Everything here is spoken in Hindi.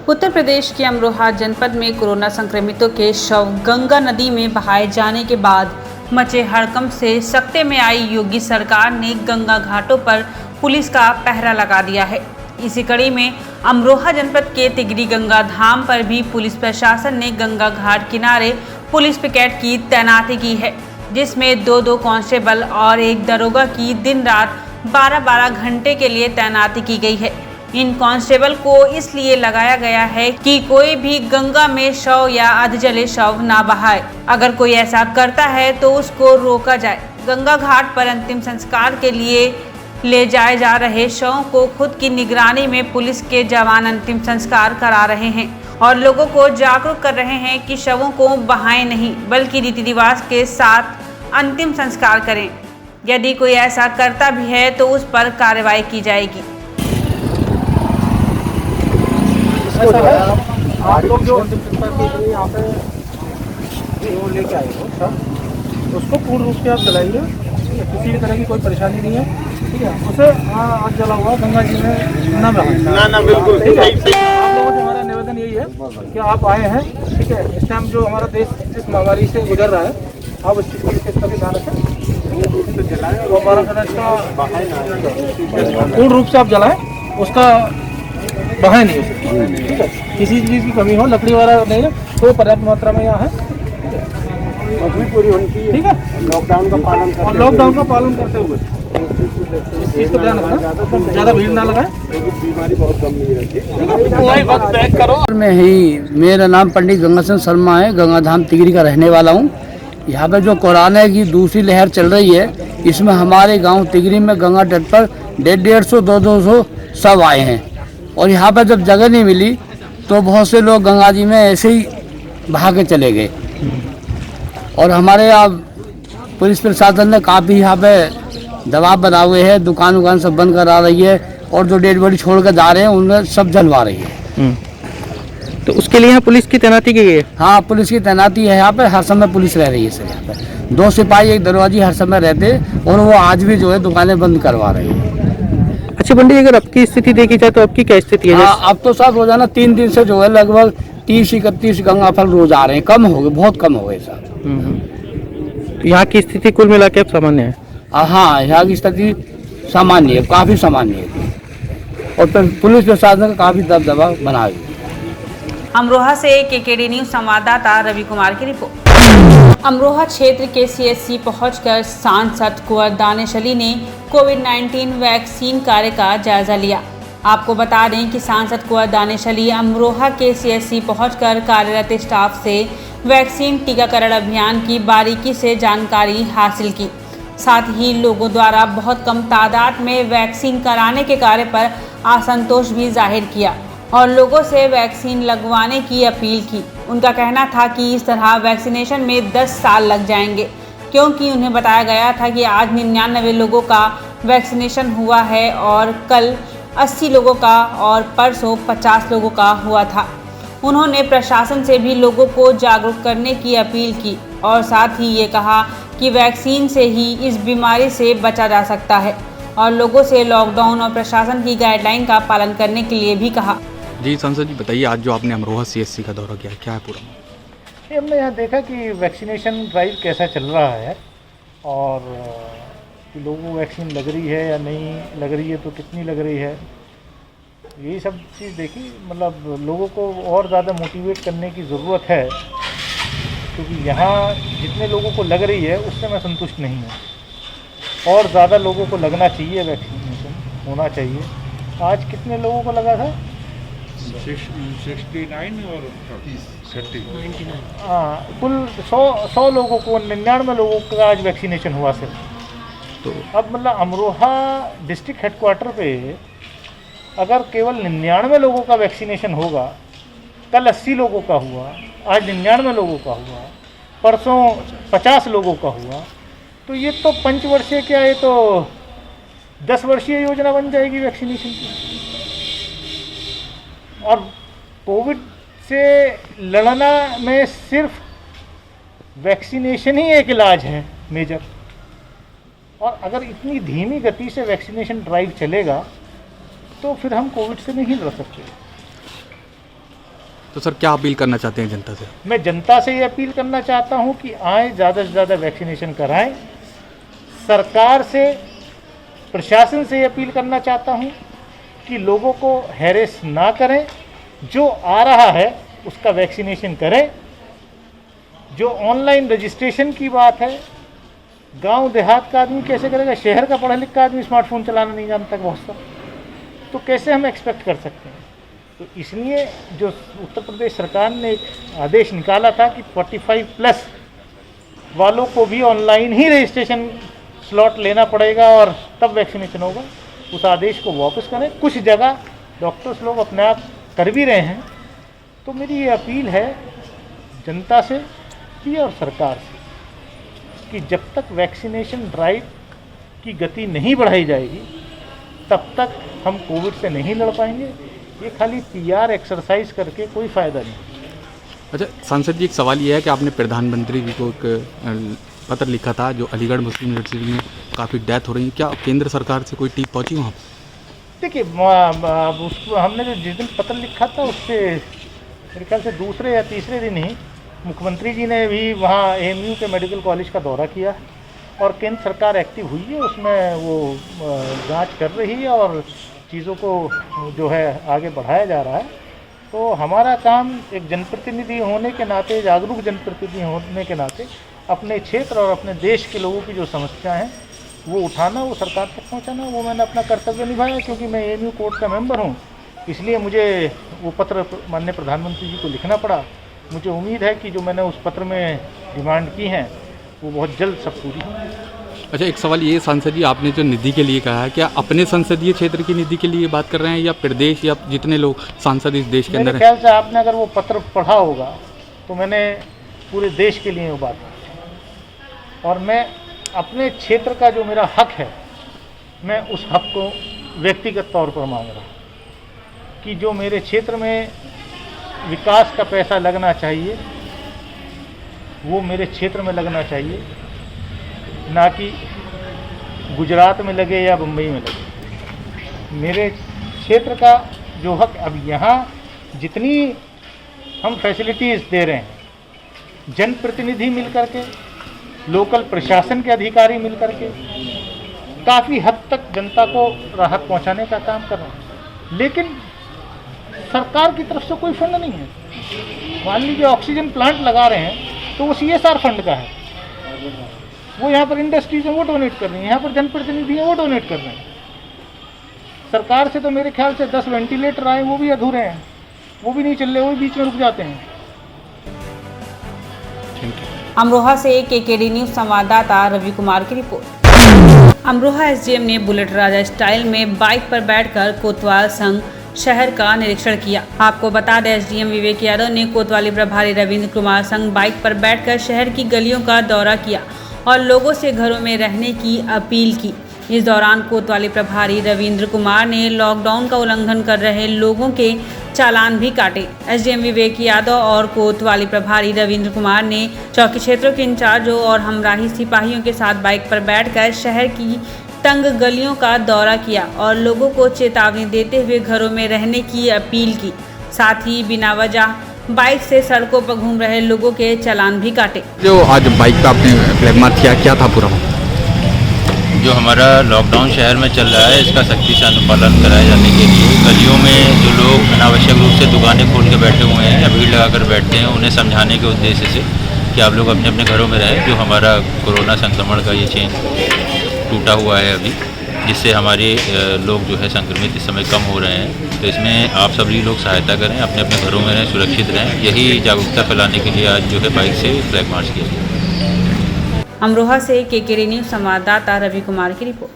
उत्तर प्रदेश के अमरोहा जनपद में कोरोना संक्रमितों के शव गंगा नदी में बहाए जाने के बाद मचे हड़कंप से सकते में आई योगी सरकार ने गंगा घाटों पर पुलिस का पहरा लगा दिया है। इसी कड़ी में अमरोहा जनपद के तिगरी गंगा धाम पर भी पुलिस प्रशासन ने गंगा घाट किनारे पुलिस पिकेट की तैनाती की है, जिसमें दो कांस्टेबल और एक दरोगा की दिन रात 12-12 घंटे के लिए तैनाती की गई है। इन कांस्टेबल को इसलिए लगाया गया है कि कोई भी गंगा में शव या अधजले शव ना बहाए। अगर कोई ऐसा करता है तो उसको रोका जाए। गंगा घाट पर अंतिम संस्कार के लिए ले जाए जा रहे शवों को खुद की निगरानी में पुलिस के जवान अंतिम संस्कार करा रहे हैं और लोगों को जागरूक कर रहे हैं कि शवों को बहाएं नहीं, बल्कि रीति रिवाज के साथ अंतिम संस्कार करें। यदि कोई ऐसा करता भी है तो उस पर कार्रवाई की जाएगी। आप लोग जो यहाँ पे वो लेके आए हो सब, उसको पूर्ण रूप से आप जलाइए। किसी भी तरह की कोई परेशानी नहीं है, ठीक है। उसे आज जला हुआ गंगा जी में ना बहाएं। ना बिल्कुल ठीक है। आप लोगों से हमारा निवेदन यही है कि आप आए हैं, ठीक है। इस टाइम जो हमारा देश इस महामारी से गुजर रहा है, आप इस चीज़ का भी ध्यान रखें। तो हमारा पूर्ण रूप से आप जलाएं, उसका बहाए नहीं उसे, ठीक है। किसी चीज़ की कमी हो, लकड़ी वगैरह नहीं है तो पर्याप्त मात्रा में यहाँ है, पूरी होनी चाहिए, ठीक है। लॉकडाउन का पालन करते हुए इस चीज़ को ध्यान रखना, ज़्यादा भीड़ ना लगाए, बीमारी बहुत कम नहीं रहती। मैं ही मेरा नाम पंडित गंगाचंद शर्मा है, गंगा धाम तिगरी का रहने वाला हूँ। यहाँ पे जो कोरोना की दूसरी लहर चल रही है, इसमें हमारे गांव तिगरी में गंगा तट पर 150-200 सब आए हैं और यहाँ पर जब जगह नहीं मिली तो बहुत से लोग गंगा जी में ऐसे ही बहा के चले गए और हमारे यहाँ पुलिस प्रशासन ने काफ़ी यहाँ पे दबाव बना हुए हैं। दुकान सब बंद करा रही है और जो डेड बॉडी छोड़ कर जा रहे हैं उनमें सब जलवा रही है। तो उसके लिए यहाँ पुलिस की तैनाती की गई है? हाँ, पुलिस की तैनाती है यहाँ पे, हर समय पुलिस रह रही है सर। यहाँ पे 2 सिपाही 1 दरवाजी हर समय रहते और वो आज भी जो है दुकानें बंद करवा रही है। अच्छा पंडित, अगर आपकी स्थिति देखी जाए तो आपकी क्या स्थिति है? अब तो साहब रोजाना 3 दिन से जो है लगभग 30-31 गंगा फल रोज आ रहे हैं। कम हो गए, बहुत कम हो गए साहब। तो यहाँ की स्थिति कुल मिला के अब सामान्य है? हाँ, यहाँ की स्थिति सामान्य है, काफ़ी सामान्य है और फिर पुलिस प्रशासन का काफ़ी दबदबा बना है। अमरोहा से केकेडी न्यूज संवाददाता रवि कुमार की रिपोर्ट। अमरोहा क्षेत्र के सीएससी पहुंचकर सांसद कुंवर दानिश अली ने कोविड-19 वैक्सीन कार्य का जायजा लिया। आपको बता दें कि सांसद कुंवर दानिश अली अमरोहा के सीएससी पहुंचकर कार्यरत स्टाफ से वैक्सीन टीकाकरण अभियान की बारीकी से जानकारी हासिल की। साथ ही लोगों द्वारा बहुत कम तादाद में वैक्सीन कराने के कार्य पर असंतोष भी जाहिर किया और लोगों से वैक्सीन लगवाने की अपील की। उनका कहना था कि इस तरह वैक्सीनेशन में 10 साल लग जाएंगे, क्योंकि उन्हें बताया गया था कि आज 99 लोगों का वैक्सीनेशन हुआ है और कल 80 लोगों का और परसों 50 लोगों का हुआ था। उन्होंने प्रशासन से भी लोगों को जागरूक करने की अपील की और साथ ही ये कहा कि वैक्सीन से ही इस बीमारी से बचा जा सकता है और लोगों से लॉकडाउन और प्रशासन की गाइडलाइन का पालन करने के लिए भी कहा। जी सांसद जी, बताइए आज जो आपने अमरोहा सीएससी का दौरा किया, क्या है पूरा? हमने यहाँ देखा कि वैक्सीनेशन ड्राइव कैसा चल रहा है और कि लोगों को वैक्सीन लग रही है या नहीं लग रही है, तो कितनी लग रही है, यही सब चीज़ देखी। मतलब लोगों को और ज़्यादा मोटिवेट करने की ज़रूरत है, क्योंकि यहाँ जितने लोगों को लग रही है उससे मैं संतुष्ट नहीं हूँ और ज़्यादा लोगों को लगना चाहिए, वैक्सीनेशन होना चाहिए। आज कितने लोगों को लगा था? 69 और 30 हाँ, कुल 100 लोगों को, 99 लोगों का आज वैक्सीनेशन हुआ सिर्फ। तो अब मतलब अमरोहा डिस्ट्रिक्ट हेडक्वार्टर पे अगर केवल 99 लोगों का वैक्सीनेशन होगा, कल 80 लोगों का हुआ, आज 99 लोगों का हुआ, परसों 50 लोगों का हुआ, तो ये तो पंचवर्षीय क्या, ये तो 10 वर्षीय योजना बन जाएगी वैक्सीनेशन की। और कोविड से लड़ना में सिर्फ वैक्सीनेशन ही एक इलाज है मेजर। और अगर इतनी धीमी गति से वैक्सीनेशन ड्राइव चलेगा तो फिर हम कोविड से नहीं लड़ सकते। तो सर क्या अपील करना चाहते हैं जनता से? मैं जनता से ये अपील करना चाहता हूँ कि आए, ज़्यादा से ज़्यादा वैक्सीनेशन कराएं। सरकार से, प्रशासन से ये अपील करना चाहता हूँ कि लोगों को हैरेस ना करें, जो आ रहा है उसका वैक्सीनेशन करें। जो ऑनलाइन रजिस्ट्रेशन की बात है, गांव देहात का आदमी कैसे करेगा? शहर का पढ़ा लिखा आदमी स्मार्टफोन चलाना नहीं जानता बहुत सा, तो कैसे हम एक्सपेक्ट कर सकते हैं? तो इसलिए जो उत्तर प्रदेश सरकार ने एक आदेश निकाला था कि 45+ वालों को भी ऑनलाइन ही रजिस्ट्रेशन स्लॉट लेना पड़ेगा और तब वैक्सीनेशन होगा, उस आदेश को वापस करें। कुछ जगह डॉक्टर्स लोग अपने आप कर भी रहे हैं। तो मेरी ये अपील है जनता से भी और सरकार से कि जब तक वैक्सीनेशन ड्राइव की गति नहीं बढ़ाई जाएगी तब तक हम कोविड से नहीं लड़ पाएंगे। ये खाली PR एक्सरसाइज करके कोई फ़ायदा नहीं। अच्छा सांसद जी, एक सवाल ये है कि आपने प्रधानमंत्री जी को एक पत्र लिखा था, जो अलीगढ़ मुस्लिम यूनिवर्सिटी में काफ़ी डेथ हो रही है, क्या केंद्र सरकार से कोई टीम पहुंची वहाँ? देखिए, उसको हमने जो जिस दिन पत्र लिखा था उससे मेरे ख्याल से दूसरे या तीसरे दिन ही मुख्यमंत्री जी ने भी वहाँ AMU के मेडिकल कॉलेज का दौरा किया और केंद्र सरकार एक्टिव हुई है, उसमें वो जांच कर रही है और चीज़ों को जो है आगे बढ़ाया जा रहा है। तो हमारा काम एक जनप्रतिनिधि होने के नाते, जागरूक जनप्रतिनिधि होने के नाते अपने क्षेत्र और अपने देश के लोगों की जो समस्या हैं वो उठाना, वो सरकार तक पहुंचाना, वो मैंने अपना कर्तव्य निभाया। क्योंकि मैं AMU कोर्ट का मेंबर हूं, इसलिए मुझे वो पत्र माननीय प्रधानमंत्री जी को लिखना पड़ा। मुझे उम्मीद है कि जो मैंने उस पत्र में डिमांड की हैं वो बहुत जल्द सब पूरी होंगी। अच्छा, एक सवाल ये सांसद जी, आपने जो निधि के लिए कहा है, क्या अपने संसदीय क्षेत्र की निधि के लिए बात कर रहे हैं या प्रदेश या जितने लोग सांसद इस देश के अंदर हैं? मेरे ख्याल से आपने अगर वो पत्र पढ़ा होगा तो मैंने पूरे देश के लिए वो बात की और मैं अपने क्षेत्र का जो मेरा हक है, मैं उस हक को व्यक्तिगत तौर पर मांग रहा हूँ कि जो मेरे क्षेत्र में विकास का पैसा लगना चाहिए वो मेरे क्षेत्र में लगना चाहिए, ना कि गुजरात में लगे या बम्बई में लगे। मेरे क्षेत्र का जो हक, अब यहाँ जितनी हम फैसिलिटीज़ दे रहे हैं, जनप्रतिनिधि मिल करके, लोकल प्रशासन के अधिकारी मिल करके काफ़ी हद तक जनता को राहत पहुँचाने का काम कर रहे हैं, लेकिन सरकार की तरफ से कोई फंड नहीं है। मान लीजिए ऑक्सीजन प्लांट लगा रहे हैं तो वो CSR फंड का है, वो यहाँ पर इंडस्ट्रीज हैं वो डोनेट कर रही हैं, यहाँ पर जनप्रतिनिधि हैं वो डोनेट कर रहे हैं। सरकार से तो मेरे ख्याल से 10 वेंटिलेटर आए, वो भी अधूरे हैं, वो भी नहीं चल रहे, वो भी बीच में रुक जाते हैं। अमरोहा से KKD न्यूज संवाददाता रवि कुमार की रिपोर्ट। अमरोहा SDM ने बुलेट राजा स्टाइल में बाइक पर बैठकर कोतवाल संघ शहर का निरीक्षण किया। आपको बता दें, SDM विवेक यादव ने कोतवाली प्रभारी रविंद्र कुमार संग बाइक पर बैठकर शहर की गलियों का दौरा किया और लोगों से घरों में रहने की अपील की। इस दौरान कोतवाली प्रभारी रविंद्र कुमार ने लॉकडाउन का उल्लंघन कर रहे लोगों के चालान भी काटे। SDM विवेक यादव और कोतवाली प्रभारी रविंद्र कुमार ने चौकी क्षेत्रों के इंचार्जों और हमराही सिपाहियों के साथ बाइक पर बैठकर शहर की तंग गलियों का दौरा किया और लोगों को चेतावनी देते हुए घरों में रहने की अपील की। साथ ही बिना वजह बाइक से सड़कों पर घूम रहे लोगों के चालान भी काटे। जो आज बाइक पे आपने फ्लैग मार्च किया, क्या था पूरा? जो हमारा लॉकडाउन शहर में चल रहा है, इसका सख्ती से अनुपालन कराए जाने के लिए गलियों में जो लोग अनावश्यक रूप से दुकानें खोल के बैठे हुए हैं या भीड़ लगाकर बैठते हैं, उन्हें समझाने के उद्देश्य से कि आप लोग अपने अपने घरों में रहें। जो हमारा कोरोना संक्रमण का ये चेन टूटा हुआ है अभी, जिससे हमारे लोग जो है संक्रमित इस समय कम हो रहे हैं, तो इसमें आप सभी लोग सहायता करें, अपने अपने घरों में रहें, सुरक्षित रहें। यही जागरूकता फैलाने के लिए आज जो है बाइक से फ्लैग मार्च किया गया। अमरोहा से KKD न्यूज संवाददाता रवि कुमार की रिपोर्ट।